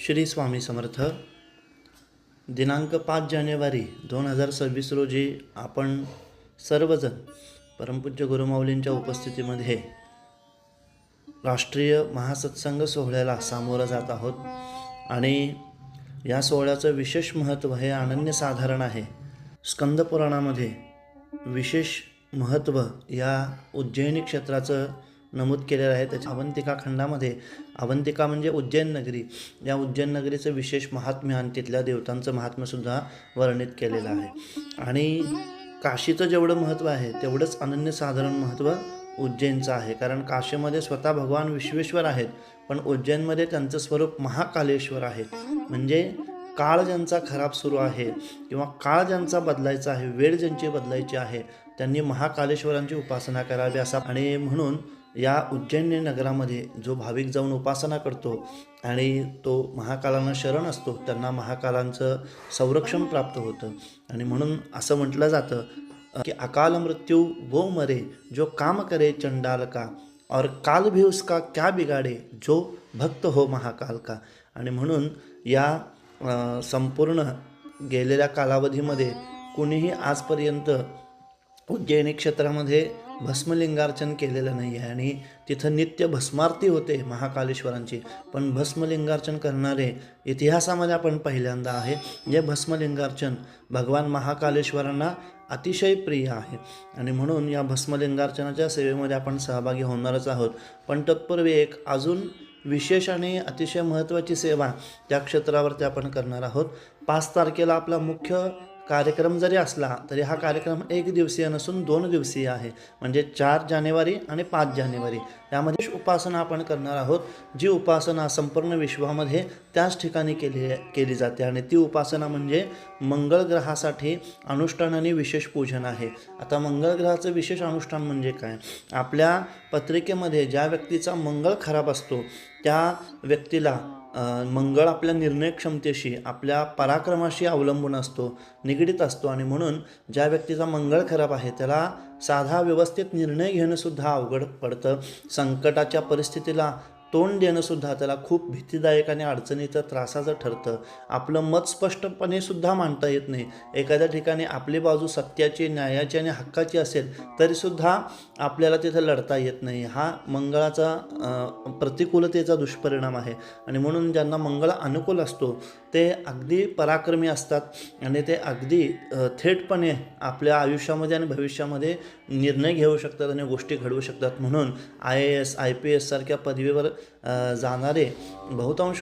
श्री स्वामी समर्थ. दिनांक 5 जानेवारी 2026 रोजी आपण सर्वजण परमपूज्य गुरुमाऊलींच्या उपस्थितीमध्ये राष्ट्रीय महासत्संग सोहळ्याला सामोरं जात आहोत आणि या सोहळ्याचं विशेष महत्त्व हे अनन्यसाधारण आहे. स्कंदपुराणामध्ये विशेष महत्त्व या उज्जैनी क्षेत्राचं नमूद केलेलं आहे. त्याच्या अवंतिका खंडामध्ये, अवंतिका म्हणजे उज्जैन नगरी, या उज्जैन नगरीचं विशेष महात्म्य आणि तिथल्या देवतांचं महात्म्यसुद्धा वर्णित केलेलं आहे. आणि काशीचं जेवढं महत्त्व आहे तेवढंच अनन्यसाधारण महत्त्व उज्जैनचं आहे. कारण काशीमध्ये स्वतः भगवान विश्वेश्वर आहेत, पण उज्जैनमध्ये त्यांचं स्वरूप महाकालेश्वर आहे. म्हणजे काळ ज्यांचा खराब सुरू आहे किंवा काळ ज्यांचा बदलायचा आहे, वेळ ज्यांची बदलायची आहे, त्यांनी महाकालेश्वरांची उपासना करावी असा. आणि म्हणून या उज्जैन नगरामध्ये जो भाविक जाऊन उपासना करतो आणि तो महाकालांना शरण असतो, त्यांना महाकालांचं संरक्षण प्राप्त होतं. आणि म्हणून असं म्हटलं जातं कि अकाल मृत्यु वो मरे जो काम करे चंडाल का, और काल भी उसका क्या बिगाडे जो भक्त हो महाकाल का. आणि म्हणून या संपूर्ण गेलेल्या कालावधीमध्ये कुणीही आजपर्यंत उज्जैनी क्षेत्रामध्ये भस्मलिंगार्चन केलेलं नाही आहे. आणि तिथं नित्य भस्मारती होते महाकालेश्वरांची, पण भस्मलिंगार्चन करणारे इतिहासामध्ये आपण पहिल्यांदा आहे. जे भस्मलिंगार्चन भगवान महाकालेश्वरांना अतिशय प्रिय आहे. आणि म्हणून या भस्मलिंगार्चनाच्या सेवेमध्ये आपण सहभागी होणारच आहोत. पण तत्पूर्वी एक अजून विशेष आणि अतिशय महत्त्वाची सेवा त्या क्षेत्रावरती आपण करणार आहोत. 5 तारखेला आपला मुख्य कार्यक्रम जरी असला तरी हा कार्यक्रम 1 दिवसीय नसून 2 दिवसीय आहे. म्हणजे 4 जानेवारी आणि 5 जानेवारी यामध्ये उपासना आपण करणार आहोत. जी उपासना संपूर्ण विश्वामध्ये त्याच ठिकाणी केली जाते आणि ती उपासना म्हणजे मंगळ ग्रहासाठी अनुष्ठान आणि विशेष पूजन आहे. आता मंगळ ग्रहाचं विशेष अनुष्ठान म्हणजे काय? आपल्या पत्रिकेमध्ये ज्या व्यक्तीचा मंगळ खराब असतो त्या व्यक्तीला मंगळ आपल्या निर्णय क्षमतेशी, आपल्या पराक्रमाशी अवलंबून असतो, निगडीत असतो. आणि म्हणून ज्या व्यक्तीचा मंगळ खराब आहे त्याला साधा व्यवस्थित निर्णय घेणंसुद्धा अवघड पडतं. संकटाच्या परिस्थितीला तोंड देणंसुद्धा त्याला खूप भीतीदायक आणि अडचणीचं, त्रासाचं ठरतं. आपलं मत स्पष्टपणे सुद्धा मांडता येत नाही. एखाद्या ठिकाणी आपली बाजू सत्याची, न्यायाची आणि हक्काची असेल तरीसुद्धा आपल्याला तिथं लढता येत नाही. हा मंगळाचा प्रतिकूलतेचा दुष्परिणाम आहे. आणि म्हणून ज्यांना मंगळ अनुकूल असतो ते अगदी पराक्रमी असतात आणि ते अगदी थेटपणे आपल्या आयुष्यामध्ये आणि भविष्यामध्ये निर्णय घेऊ शकतात आणि गोष्टी घडवू शकतात. म्हणून IAS, IPS सारख्या पदवीवर जाणारे बहुतांश